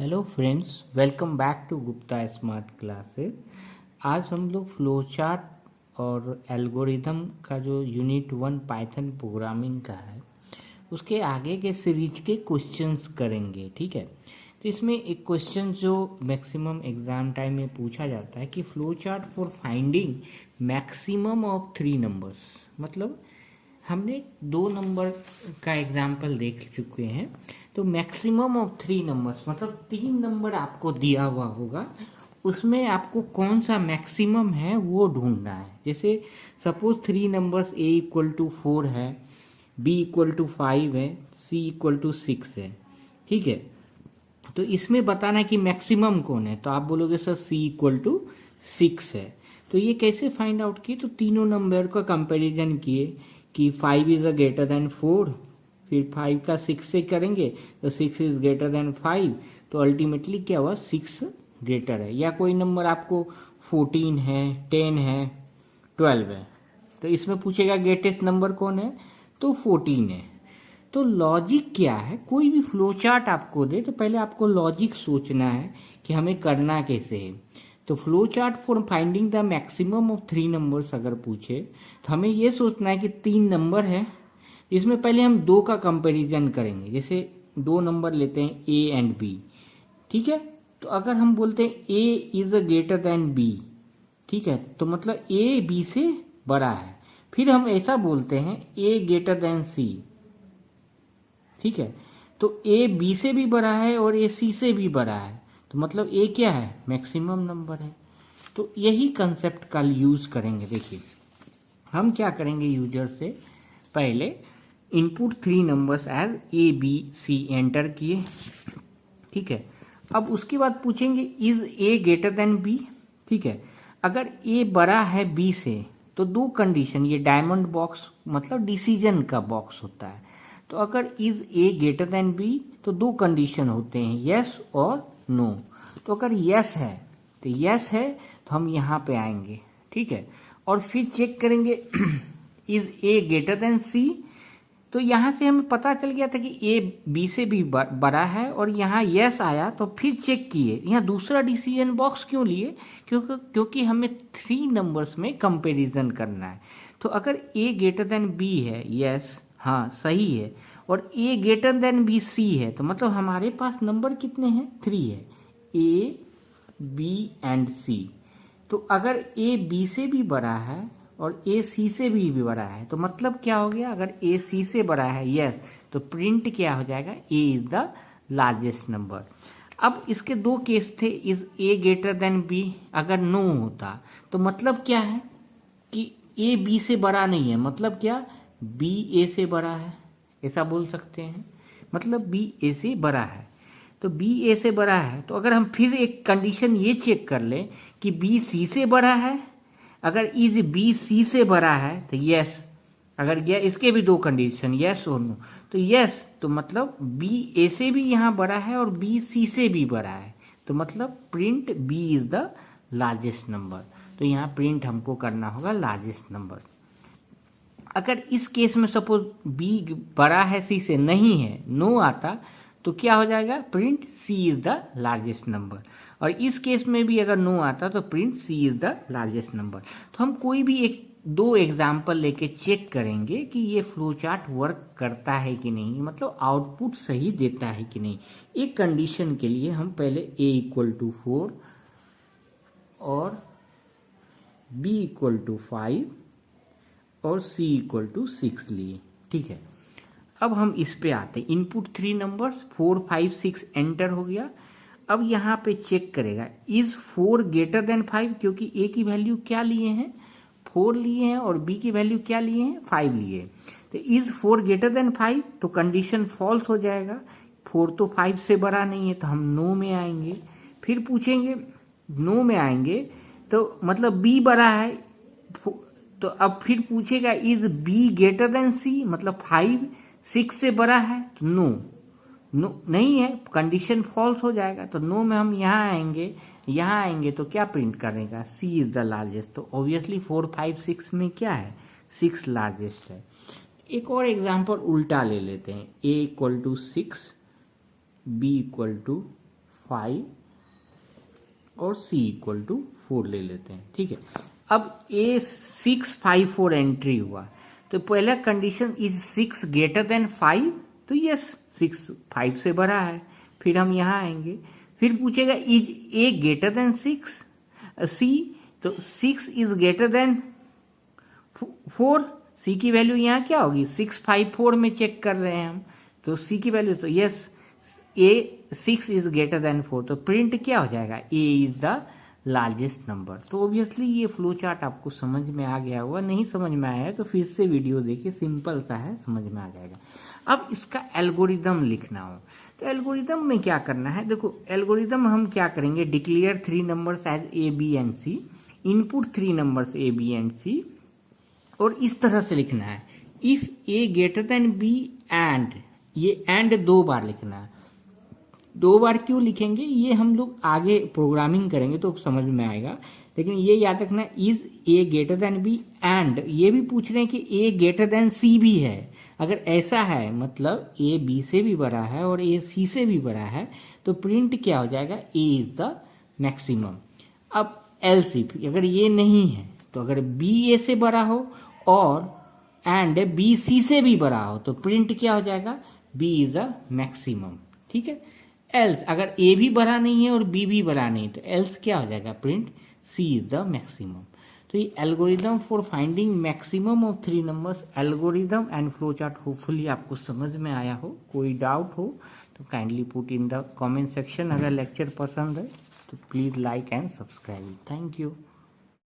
Hello friends, welcome back to Gupta smart classes. आज हम लोग फ्लो चार्ट और एल्गोरिदम का जो यूनिट 1 पाइथन प्रोग्रामिंग का है उसके आगे के सीरीज के क्वेश्चंस करेंगे। ठीक है, तो इसमें एक क्वेश्चन जो मैक्सिमम एग्जाम टाइम में पूछा जाता है कि flow chart for finding maximum of 3 numbers. मतलब हमने 2 नंबर का एग्जाम्पल देख चुके हैं, तो मैक्सिमम ऑफ 3 नंबर्स मतलब 3 नंबर आपको दिया हुआ होगा, उसमें आपको कौन सा मैक्सिमम है वो ढूंढना है। जैसे suppose 3 numbers A equal to 4 है, बी इक्वल टू 5 है, सी इक्वल टू 6 है। ठीक है, तो इसमें बताना है कि मैक्सिमम कौन है। तो आप बोलोगे सर सी इक्वल टू 6 है। तो ये कैसे फाइंड आउट किए? तो तीनों नंबर का कंपैरिजन किए कि 5 इज अ ग्रेटर देन 4, फिर 5 का 6 से करेंगे तो 6 इज ग्रेटर देन 5, तो अल्टीमेटली क्या हुआ, 6 ग्रेटर है। या कोई नंबर आपको 14 है, 10 है, 12 है, तो इसमें पूछेगा ग्रेटेस्ट नंबर कौन है, तो 14 है। तो लॉजिक क्या है? कोई भी फ्लो चार्ट आपको दे तो पहले आपको लॉजिक सोचना है कि हमें करना कैसे है। तो flow chart for finding the maximum of 3 numbers अगर पूछे तो हमें ये सोचना है कि 3 नंबर है, इसमें पहले हम 2 का कंपैरिजन करेंगे। जैसे 2 नंबर लेते हैं ए एंड बी। ठीक है, तो अगर हम बोलते हैं A is a greater than B, ठीक है, तो मतलब ए बी से बड़ा है। फिर हम ऐसा बोलते हैं ए ग्रेटर देन सी। ठीक है, तो ए बी से भी बड़ा है और ए सी से भी बड़ा है, तो मतलब ए क्या है, मैक्सिमम नंबर है। तो यही कंसेप्ट कल यूज करेंगे। देखिए हम क्या करेंगे, यूजर से पहले input 3 numbers as A B C enter किए। ठीक है, अब उसके बाद पूछेंगे is A greater than B. ठीक है, अगर ए बड़ा है बी से तो 2 कंडीशन, ये डायमंड बॉक्स मतलब डिसीजन का बॉक्स होता है। तो अगर is A greater than B तो 2 कंडीशन होते हैं, यस और नो। तो अगर यस है तो यस है, तो हम यहाँ पे आएंगे। ठीक है, और फिर चेक करेंगे इज ए ग्रेटर देन सी। तो यहाँ से हमें पता चल गया था कि ए बी से भी बड़ा है, और यहाँ यस आया तो फिर चेक किए। यहाँ दूसरा डिसीजन बॉक्स क्यों लिए? क्योंकि हमें 3 नंबर्स में कंपैरिजन करना है। तो अगर ए ग्रेटर देन बी है, यस, हाँ सही है, और ए ग्रेटर देन बी सी है, तो मतलब हमारे पास नंबर कितने हैं, 3 है, ए बी एंड सी। तो अगर ए बी से भी बड़ा है और ए सी से भी बड़ा है, तो मतलब क्या हो गया, अगर ए सी से बड़ा है, यस, तो प्रिंट क्या हो जाएगा, A is the largest number. अब इसके 2 केस थे, is A greater than B. अगर नो होता तो मतलब क्या है कि ए बी से बड़ा नहीं है, मतलब क्या, बी ए से बड़ा है, ऐसा बोल सकते हैं। मतलब बी ए से बड़ा है, तो बी ए से बड़ा है। तो अगर हम फिर एक कंडीशन ये चेक कर लें कि बी सी से बड़ा है, अगर इज बी सी से बड़ा है तो यस, अगर यह इसके भी 2 कंडीशन, यस और नो, तो यस, तो मतलब बी ए से भी यहाँ बड़ा है और बी सी से भी बड़ा है, तो मतलब print B is the largest number. तो यहाँ प्रिंट हमको करना होगा लार्जेस्ट नंबर। अगर इस केस में सपोज बी बड़ा है सी से, नहीं है, नो आता, तो क्या हो जाएगा, print C is the largest number. और इस केस में भी अगर नो आता तो print C is the largest number. तो हम कोई भी 2 एग्जाम्पल लेके चेक करेंगे कि ये फ्लो चार्ट वर्क करता है कि नहीं, मतलब आउटपुट सही देता है कि नहीं। एक कंडीशन के लिए हम पहले ए इक्वल टू 4 और बी इक्वल टू 5 और सी इक्वल टू 6 लिए। ठीक है, अब हम इस पे आते हैं, इनपुट 3 नंबर 4 5 6 एंटर हो गया। अब यहाँ पे चेक करेगा इज 4 ग्रेटर देन 5, क्योंकि ए की वैल्यू क्या लिए हैं, 4 लिए हैं, और बी की वैल्यू क्या लिए हैं, 5 लिए। तो इज 4 ग्रेटर देन 5, तो कंडीशन फॉल्स हो जाएगा, 4 तो 5 से बड़ा नहीं है, तो हम नो में आएंगे। फिर पूछेंगे, नो में आएंगे तो मतलब बी बड़ा है, तो अब फिर पूछेगा इज बी ग्रेटर देन सी, मतलब 5 6 से बड़ा है, तो नो, नो नहीं है, कंडीशन फॉल्स हो जाएगा। तो नो में हम यहाँ आएंगे, यहाँ आएंगे तो क्या प्रिंट करेगा, सी इज द लार्जेस्ट। तो ऑब्वियसली 4 5 6 में क्या है, 6 लार्जेस्ट है। एक और एग्जांपल उल्टा ले लेते हैं, A equal to 6, B equal to 5 और C इक्वल टू 4 ले लेते हैं। ठीक है, अब A 6 5 4 एंट्री हुआ, तो पहला कंडीशन इज 6 ग्रेटर देन 5, तो यस 6 5 से बड़ा है। फिर हम यहाँ आएंगे, फिर पूछेगा is A greater than 6 C, तो 6 इज ग्रेटर देन 4, C की वैल्यू यहाँ क्या होगी 6 5 4 में चेक कर रहे हैं हम, तो C की वैल्यू तो yes A 6 is greater than 4, तो प्रिंट क्या हो जाएगा A is the largest number. तो ऑब्वियसली ये फ्लो चार्ट आपको समझ में आ गया होगा, नहीं समझ में आया है तो फिर से वीडियो देखिए, सिंपल सा है, समझ में आ जाएगा। अब इसका एल्गोरिदम लिखना हो, तो एल्गोरिदम में क्या करना है, देखो एल्गोरिदम हम क्या करेंगे, declare 3 numbers as A B and C, input 3 numbers A B and C, और इस तरह से लिखना है if A greater than B and, ये एंड 2 बार लिखना है। 2 बार क्यों लिखेंगे, ये हम लोग आगे प्रोग्रामिंग करेंगे तो समझ में आएगा, लेकिन ये याद रखना is A greater than B and ये भी पूछ रहे हैं कि A ग्रेटर देन C भी है। अगर ऐसा है मतलब A B से भी बड़ा है और A C से भी बड़ा है, तो प्रिंट क्या हो जाएगा A इज द मैक्सिमम। अब एल्स इफ अगर ये नहीं है, तो अगर B A से बड़ा हो और एंड B C से भी बड़ा हो, तो प्रिंट क्या हो जाएगा B इज द मैक्सिमम। ठीक है, एल्स अगर A भी बड़ा नहीं है और B भी बड़ा नहीं, तो एल्स क्या हो जाएगा print C is the maximum. तो ये algorithm for finding maximum of 3 numbers, algorithm and flow chart hopefully आपको समझ में आया हो। कोई डाउट हो तो kindly put in the comment section. अगर लेक्चर पसंद है तो please like and subscribe. Thank you.